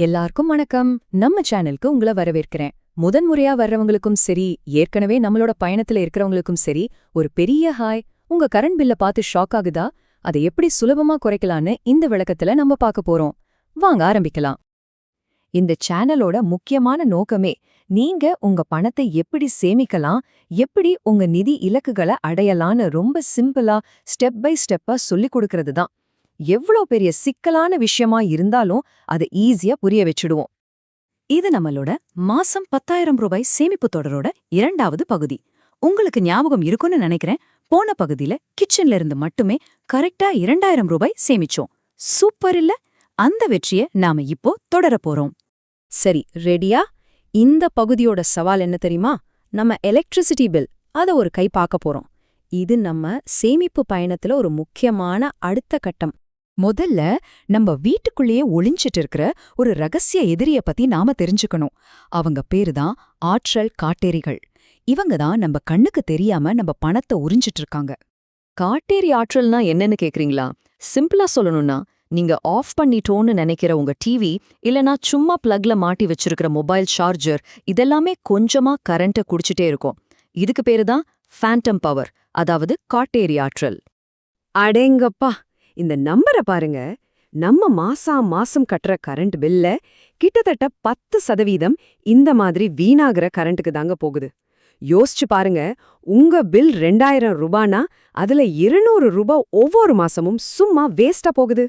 எல்லாருக்கும் வணக்கம். நம்ம சேனலுக்கு உங்களை வரவேற்கிறேன். முதன்முறையா வர்றவங்களுக்கும் சரி, ஏற்கனவே நம்மளோட பயணத்துல இருக்கிறவங்களுக்கும் சரி, ஒரு பெரிய ஹாய். உங்க கரண்ட் பில்ல பார்த்து ஷாக் ஆகுதா? அதை எப்படி சுலபமா குறைக்கலான்னு இந்த விளக்கத்துல நம்ம பார்க்க போறோம். வாங்க ஆரம்பிக்கலாம். இந்த சேனலோட முக்கியமான நோக்கமே நீங்க உங்க பணத்தை எப்படி சேமிக்கலாம், எப்படி உங்க நிதி இலக்குகளை அடையலான்னு ரொம்ப சிம்பிளா ஸ்டெப் பை ஸ்டெப்பா சொல்லிக் கொடுக்கறது தான். எவ்வளோ பெரிய சிக்கலான விஷயமா இருந்தாலும் அதை ஈஸியா புரிய வச்சுடுவோம். இது நம்மளோட மாசம் 10,000 ரூபாய் சேமிப்பு தொடரோட 2வது பகுதி. உங்களுக்கு ஞாபகம் இருக்குன்னு நினைக்கிறேன். போன பகுதியில கிச்சன்ல இருந்து மட்டுமே கரெக்டா 2,000 ரூபாய் சேமிச்சோம். சூப்பர் இல்ல? அந்த வெற்றியை நாம இப்போ தொடர போறோம். சரி, ரெடியா? இந்த பகுதியோட சவால் என்ன தெரியுமா? நம்ம எலக்ட்ரிசிட்டி பில் அதை ஒரு கை பார்க்க போறோம். இது நம்ம சேமிப்பு பயணத்துல ஒரு முக்கியமான அடுத்த கட்டம். முதல்ல நம்ம வீட்டுக்குள்ளேயே ஒளிஞ்சிட்டு இருக்கிற ஒரு ரகசிய எதிரிய பத்தி நாம தெரிஞ்சுக்கணும். அவங்க பேரு தான் ஆற்றல் காட்டேரிகள். இவங்க தான் நம்ம கண்ணுக்கு தெரியாம நம்ம பணத்தை உறிஞ்சிட்டு இருக்காங்க. காட்டேரி ஆற்றல்னா என்னன்னு கேக்குறீங்களா? சிம்பிளா சொல்லணும்னா, நீங்க ஆஃப் பண்ணிட்டோன்னு நினைக்கிற உங்க டிவி, இல்லனா சும்மா பிளக்ல மாட்டி வச்சிருக்கிற மொபைல் சார்ஜர், இதெல்லாமே கொஞ்சமா கரண்ட்டை குடிச்சிட்டே இருக்கும். இதுக்கு பேரு தான் ஃபேண்டம் பவர், அதாவது காட்டேரி ஆற்றல். அடேங்கப்பா, இந்த நம்பரை பாருங்க. நம்ம மாசம் கட்டுற கரண்ட் பில்ல கிட்டத்தட்ட 10% இந்த மாதிரி வீணாகிற கரண்ட்டுக்கு தாங்க போகுது. யோசிச்சு பாருங்க, உங்க பில் 2,000 ரூபானா அதுல 200 ரூபாய் ஒவ்வொரு மாசமும் சும்மா வேஸ்டா போகுது.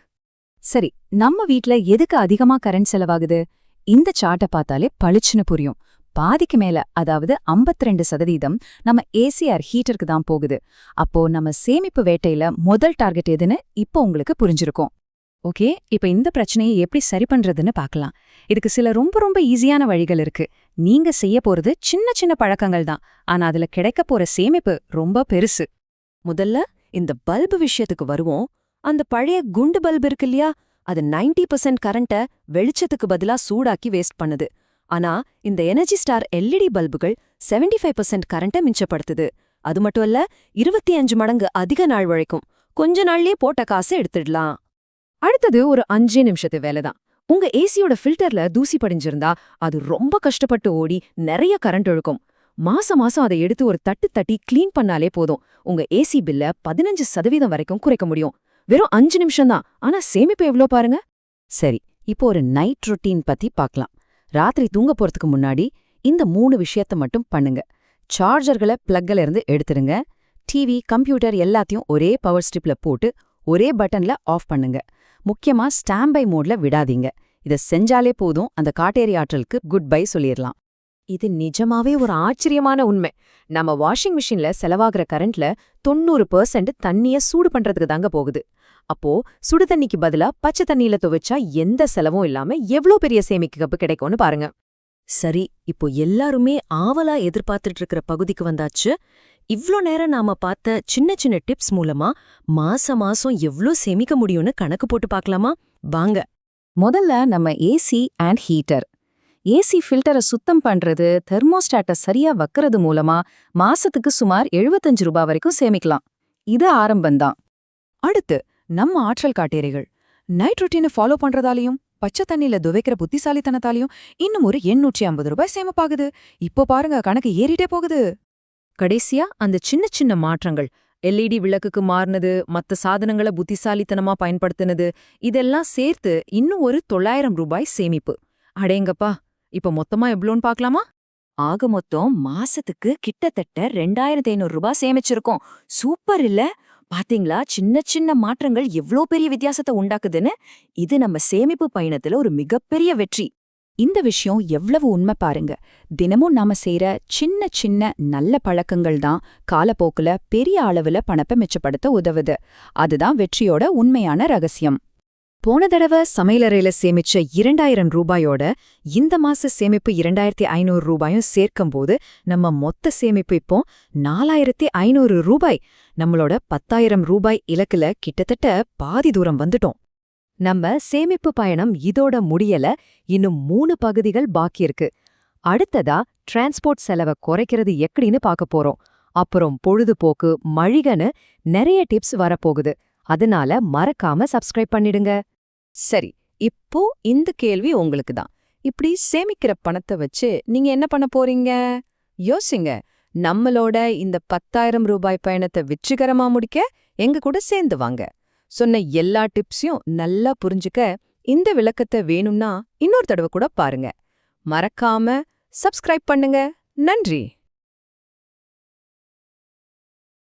சரி, நம்ம வீட்ல எதுக்கு அதிகமா கரண்ட் செலவாகுது? இந்த சார்ட்டை பார்த்தாலே பளிச்சுன்னு புரியும். பாதிக்கு மேல, அதாவது 52% நம்ம ஏசிஆர் ஹீட்டருக்கு தான் போகுது. அப்போ நம்ம சேமிப்பு வேட்டையில முதல் டார்கெட் எதுன்னு இப்போ உங்களுக்கு புரிஞ்சிருக்கும். ஓகே, இப்ப இந்த பிரச்சனையை எப்படி சரி பண்றதுன்னு பார்க்கலாம். இதுக்கு சில ரொம்ப ஈஸியான வழிகள் இருக்கு. நீங்க செய்ய போறது சின்ன சின்ன பழக்கங்கள் தான், ஆனா அதுல கிடைக்க போற சேமிப்பு ரொம்ப பெருசு. முதல்ல இந்த பல்பு விஷயத்துக்கு வருவோம். அந்த பழைய குண்டு பல்பு இருக்கு இல்லையா, அது 90% கரண்ட்டை வெளிச்சத்துக்கு பதிலா சூடாக்கி வேஸ்ட் பண்ணுது. ஆனா இந்த எனர்ஜி ஸ்டார் எல்இடி பல்புகள் 75% கரண்ட்டை மிச்சப்படுத்துது. அது மட்டும் இல்ல, 25 மடங்கு அதிக நாள் உழைக்கும். கொஞ்ச நாள்லயே போட்ட காசை எடுத்துடலாம். அடுத்தது ஒரு 5 நிமிஷத்து வேலைதான். உங்க ஏசியோட ஃபில்டர்ல தூசி படிஞ்சிருந்தா அது ரொம்ப கஷ்டப்பட்டு ஓடி நிறைய கரண்ட் இழுக்கும். மாசம் அதை எடுத்து ஒரு தட்டு தட்டி கிளீன் பண்ணாலே போதும். உங்க ஏசி பில்ல 15% வரைக்கும் குறைக்க முடியும். வெறும் 5 நிமிஷம்தான், ஆனா சேமிப்பு எவ்வளோ பாருங்க. சரி, இப்போ ஒரு நைட் ரொட்டீன் பத்தி பார்க்கலாம். ராத்திரி தூங்க போறதுக்கு முன்னாடி இந்த 3 விஷயத்த மட்டும் பண்ணுங்க. சார்ஜர்களை பிளக்ல இருந்து எடுத்துடுங்க. டிவி, கம்ப்யூட்டர் எல்லாத்தையும் ஒரே பவர் ஸ்ட்ரிப்ல போட்டு ஒரே பட்டன்ல ஆஃப் பண்ணுங்க. முக்கியமா ஸ்டாண்ட் பை மோட்ல விடாதீங்க. இதை செஞ்சாலே போதும், அந்த காட்டேரி ஆற்றலுக்கு குட் பை சொல்லிடலாம். இது நிஜமாவே ஒரு ஆச்சரியமான உண்மை. நம்ம வாஷிங் மிஷின்ல செலவாகிற கரண்ட்ல 90% தண்ணிய சூடு பண்றதுக்கு தாங்க போகுது. அப்போ சுடு தண்ணிக்கு பதிலா பச்சை தண்ணியில துவைச்சா எந்த செலவும் இல்லாம எவ்ளோ பெரிய சேமிப்பு கிடைக்கும்னு பாருங்க. சரி, இப்போ எல்லாருமே ஆவலா எதிர்பார்த்துட்டு இருக்கிற பகுதிக்கு வந்தாச்சு. இவ்ளோ நேரம் நாம பார்த்த சின்ன சின்ன டிப்ஸ் மூலமா மாசம் எவ்ளோ சேமிக்க முடியும்னு கணக்கு போட்டு பார்க்கலாமா? வாங்க. முதல்ல நம்ம ஏசி அண்ட் ஹீட்டர். ஏசி ஃபில்டரை சுத்தம் பண்றது, தெர்மோஸ்டாட்டை சரியா வைக்கிறது மூலமா மாசத்துக்கு சுமார் 75 ரூபாய் வரைக்கும் சேமிக்கலாம். இது ஆரம்பம்தான். அடுத்து நம்ம ஆற்றல் காட்டேரிகள். நைட் ரொட்டீனை ஃபாலோ பண்றதாலையும் பச்சை தண்ணியில துவைக்கிற புத்திசாலித்தனத்தாலையும் இன்னும் ஒரு 850 ரூபாய் சேமிப்பாகுது. இப்போ பாருங்க, கணக்கு ஏறிட்டே போகுது. கடைசியா அந்த சின்ன மாற்றங்கள், எல்இடி விளக்குக்கு மாறினது, மத்த சாதனங்களை புத்திசாலித்தனமா பயன்படுத்தினது, இதெல்லாம் சேர்த்து இன்னும் ஒரு 900 ரூபாய் சேமிப்பு. அடேங்கப்பா, இப்ப மொத்தமா எவ்வளோன்னு பார்க்கலாமா? ஆக மொத்தம் மாசத்துக்கு கிட்டத்தட்ட 2,500 ரூபாய் சேமிச்சிருக்கோம். சூப்பர் இல்ல? பாத்தீங்களா சின்ன மாற்றங்கள் எவ்ளோ பெரிய வித்தியாசத்தை உண்டாக்குதுன்னு? இது நம்ம சேமிப்பு பயணத்துல ஒரு மிகப்பெரிய வெற்றி. இந்த விஷயம் எவ்வளவு உண்மை பாருங்க. தினமும் நாம செய்யற சின்ன நல்ல பழக்கங்கள் தான் காலப்போக்குல பெரிய அளவுல பணத்தை மிச்சப்படுத்த உதவுது. அதுதான் வெற்றியோட உண்மையான ரகசியம். போன தடவை சமையலறையில சேமிச்ச 2,000 ரூபாயோட இந்த மாச சேமிப்பு 2,500 ரூபாயும் சேர்க்கும்போது நம்ம மொத்த சேமிப்பு இப்போ 4,500 ரூபாய். நம்மளோட 10,000 ரூபாய் இலக்குல கிட்டத்தட்ட பாதி தூரம் வந்துட்டோம். நம்ம சேமிப்பு பயணம் இதோட முடியல. இன்னும் 3 பகுதிகள் பாக்கி இருக்கு. அடுத்ததா டிரான்ஸ்போர்ட் செலவை குறைக்கிறது எப்படின்னு பார்க்க போறோம். அப்புறம் பொழுதுபோக்கு, மழிகன்னு நிறைய டிப்ஸ் வரப்போகுது. அதனால மறக்காம சப்ஸ்கிரைப் பண்ணிடுங்க. சரி, இப்போ இந்த கேள்வி உங்களுக்கு தான். இப்படி சேமிக்கிற பணத்தை வச்சு நீங்க என்ன பண்ண போறீங்க? யோசிங்க. நம்மளோட இந்த 10,000 ரூபாய் பயணத்தை வெற்றிகரமா முடிக்க எங்க கூட சேர்ந்து வாங்க. சொன்ன எல்லா டிப்ஸையும் நல்லா புரிஞ்சுக்க இந்த விளக்கத்தை வேணும்னா இன்னொரு தடவை கூட பாருங்க. மறக்காம சப்ஸ்கிரைப் பண்ணுங்க. நன்றி.